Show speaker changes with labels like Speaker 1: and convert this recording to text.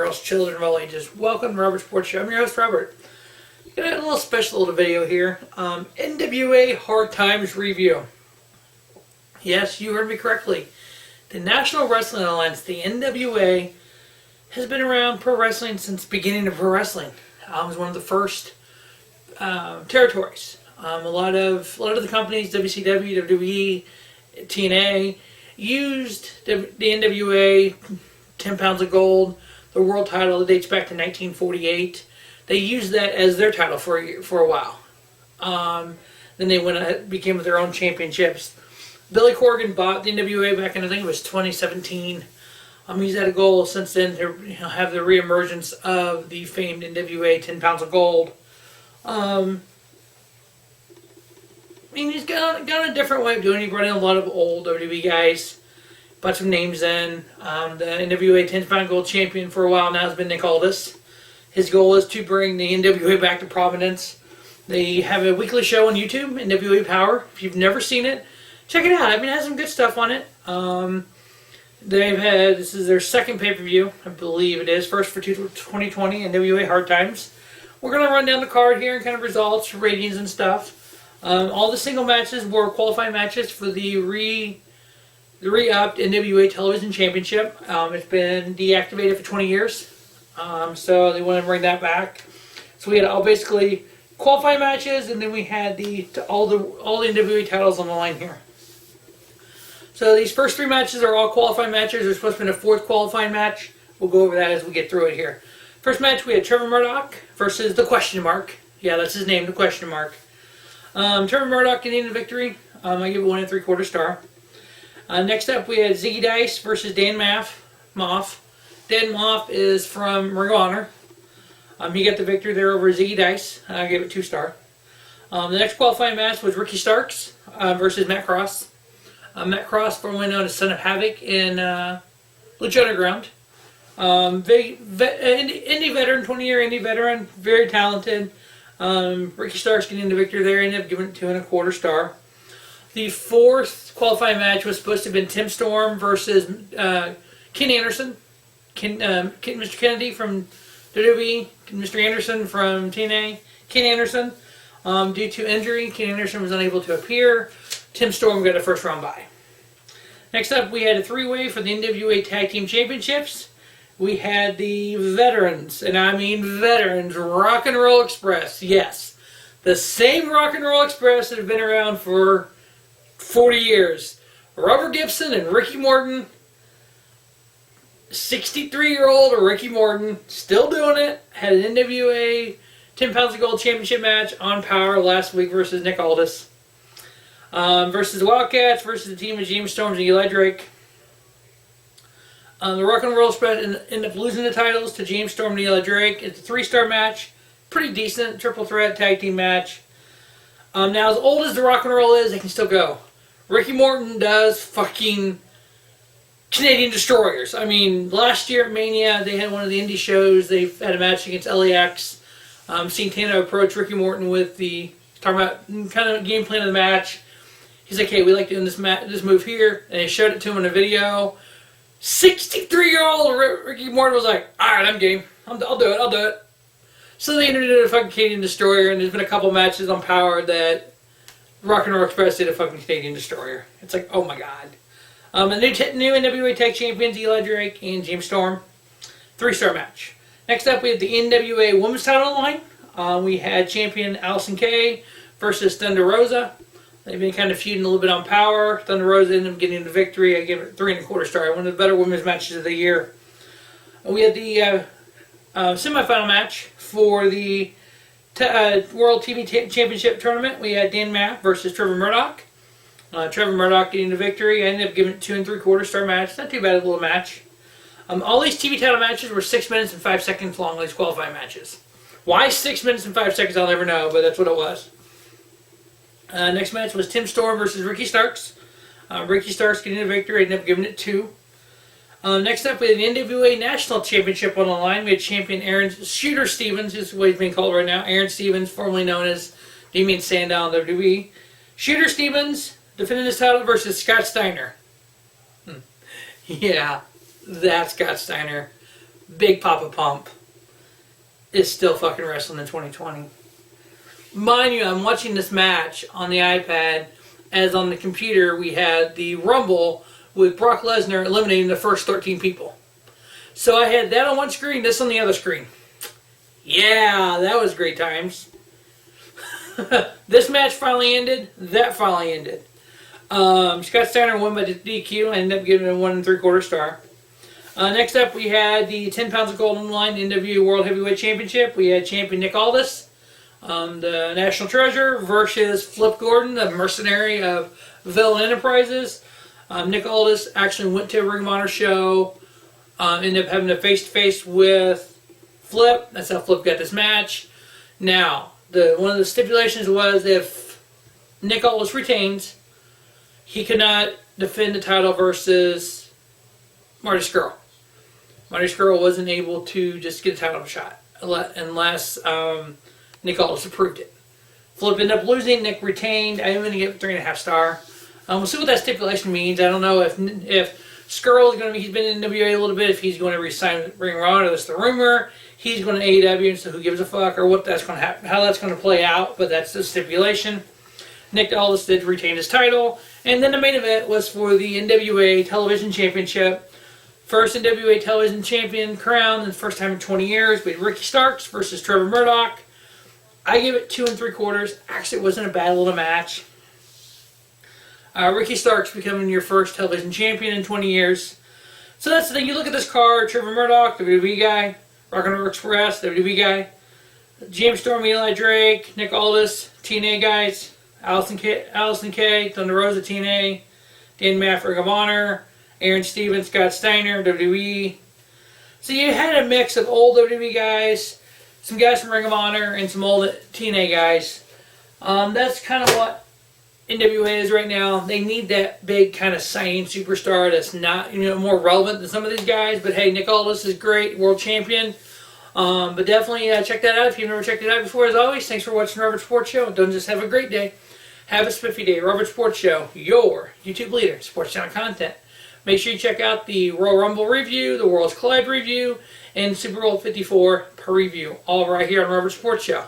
Speaker 1: girls, children of all ages. Welcome to Robert Sports Show. I'm your host, Robert. Got a little special little video here. NWA Hard Times Review. Yes, you heard me correctly. The National Wrestling Alliance, the NWA, has been around pro wrestling since the beginning of pro wrestling. It was one of the first territories. A lot of the companies, WCW, WWE, TNA, used the NWA, 10 pounds of gold, the world title that dates back to 1948. They used that as their title for a while. Then they became their own championships. Billy Corgan bought the NWA back in, I think it was 2017. He's had a goal since then to have the reemergence of the famed NWA 10 pounds of gold. He's got a different way of doing it. He brought in a lot of old WWE guys, put some names in. The NWA 10 pound gold champion for a while now has been Nick Aldis. His goal is to bring the NWA back to prominence. They have a weekly show on YouTube, NWA Power. If you've never seen it, check it out. It has some good stuff on it. This is their second pay-per-view, I believe it is. First for 2020, NWA Hard Times. We're going to run down the card here and kind of results, ratings and stuff. All the single matches were qualifying matches for the re-upped NWA Television Championship. It's been deactivated for 20 years, so they want to bring that back. So we had all basically qualifying matches, and then we had all the NWA titles on the line here. So these first three matches are all qualifying matches. There's supposed to be a fourth qualifying match. We'll go over that as we get through it here. First match, we had Trevor Murdock versus the Question Mark. Yeah, that's his name, the Question Mark. Trevor Murdock getting the victory. I give it 1 3/4 star. Next up, we had Zicky Dice versus Dan Maff. Dan Maff is from Ring of Honor. He got the victory there over Zicky Dice. I gave it 2 star. The next qualifying match was Ricky Starks versus Matt Cross. Matt Cross, formerly known as Son of Havoc in Lucha Underground. Indie veteran, 20-year indie veteran, very talented. Ricky Starks getting the victory there, ended up giving it 2 1/4 star. The fourth qualifying match was supposed to have been Tim Storm versus Ken Anderson. Mr. Kennedy from WWE, Mr. Anderson from TNA. Ken Anderson, due to injury, Ken Anderson was unable to appear. Tim Storm got a first round bye. Next up, we had a 3-way for the NWA Tag Team Championships. We had the veterans, and I mean veterans, Rock and Roll Express. Yes, the same Rock and Roll Express that have been around for 40 years. Robert Gibson and Ricky Morton. 63-year-old Ricky Morton, still doing it. Had an NWA 10 pounds of gold championship match on Power last week versus Nick Aldis. Versus the Wildcats versus the team of James Storms and Eli Drake. The Rock and Roll Express ended up losing the titles to James Storm and Eli Drake. It's a 3-star match. Pretty decent. Triple threat tag team match. Now, as old as the Rock and Roll is, they can still go. Ricky Morton does fucking Canadian Destroyers. I mean, last year at Mania, they had one of the indie shows. They had a match against LAX. Santana approached Ricky Morton with talking about kind of game plan of the match. He's like, hey, we like doing this move here. And they showed it to him in a video. 63-year-old Ricky Morton was like, alright, I'm game. I'll do it. So they introduced a fucking Canadian Destroyer, and there's been a couple matches on Power that Rock and Roll Express did a fucking Canadian Destroyer. It's like, oh my god. The new NWA Tag Champions, Eli Drake and James Storm. 3-star match. Next up, we have the NWA Women's title line. We had champion Allysin versus Thunder Rosa. They've been kind of feuding a little bit on Power. Thunder Rosa ended up getting the victory. I gave it 3 1/4 star. One of the better women's matches of the year. We had the semifinal match for the World TV Championship Tournament. We had Dan Maff versus Trevor Murdock. Trevor Murdock getting the victory. I ended up giving it 2 3/4 star match. Not too bad, a little match. All these TV title matches were 6 minutes and 5 seconds long, these qualifying matches. Why 6 minutes and 5 seconds, I'll never know, but that's what it was. Next match was Tim Storm versus Ricky Starks. Ricky Starks getting the victory. I ended up giving it 2. Next up, we had the NWA National Championship on the line. We had champion Aron Shooter Stevens, is what he's being called right now. Aron Stevens, formerly known as Damien Sandow in WWE. Shooter Stevens defending his title versus Scott Steiner. Yeah, that's Scott Steiner. Big Papa Pump is still fucking wrestling in 2020. Mind you, I'm watching this match on the iPad, as on the computer we had the Rumble with Brock Lesnar eliminating the first 13 people. So I had that on one screen, this on the other screen. Yeah, that was great times. This match finally ended. That finally ended. Scott Steiner won by DQ and ended up giving it a 1 3/4 star. Next up, we had the 10 pounds of gold on the line, NWA World Heavyweight Championship. We had champion Nick Aldis, the National Treasure, versus Flip Gordon, the mercenary of Villain Enterprises. Nick Aldis actually went to a Ring of Honor show, ended up having a face-to-face with Flip. That's how Flip got this match. Now, one of the stipulations was if Nick Aldis retains, he could not defend the title versus Marty Scurll. Marty Scurll wasn't able to just get a title shot unless Nick Aldis approved it. Flip ended up losing. Nick retained. I'm going to give it 3.5 star. We'll see what that stipulation means. I don't know if Scurll is going to be. He's been in NWA a little bit. If he's going to resign Ring of Honor, that's the rumor. He's going to AEW, so who gives a fuck, or what that's going to happen, how that's going to play out. But that's the stipulation. Nick Aldis did retain his title, and then the main event was for the NWA Television Championship. First NWA Television Champion crown, and the first time in 20 years. We had Ricky Starks versus Trevor Murdock. I give it 2 3/4. Actually, it wasn't a bad little match. Ricky Starks becoming your first television champion in 20 years. So that's the thing. You look at this card: Trevor Murdock, WWE guy; Rock and Roll Express, WWE guy; James Storm, Eli Drake, Nick Aldis, TNA guys; Allysin K, Thunder Rosa, TNA; Dan Maff, Ring of Honor; Aron Stevens, Scott Steiner, WWE. So you had a mix of old WWE guys, some guys from Ring of Honor, and some old TNA guys. That's kind of what NWA is right now. They need that big kind of signing superstar that's not, more relevant than some of these guys. But hey, Nick Aldis is great, world champion. But definitely check that out if you've never checked it out before. As always, thanks for watching Robert Sports Show. Don't just have a great day. Have a spiffy day. Robert Sports Show, your YouTube leader in sports channel content. Make sure you check out the Royal Rumble review, the Worlds Collide review, and Super Bowl 54 preview. All right here on Robert Sports Show.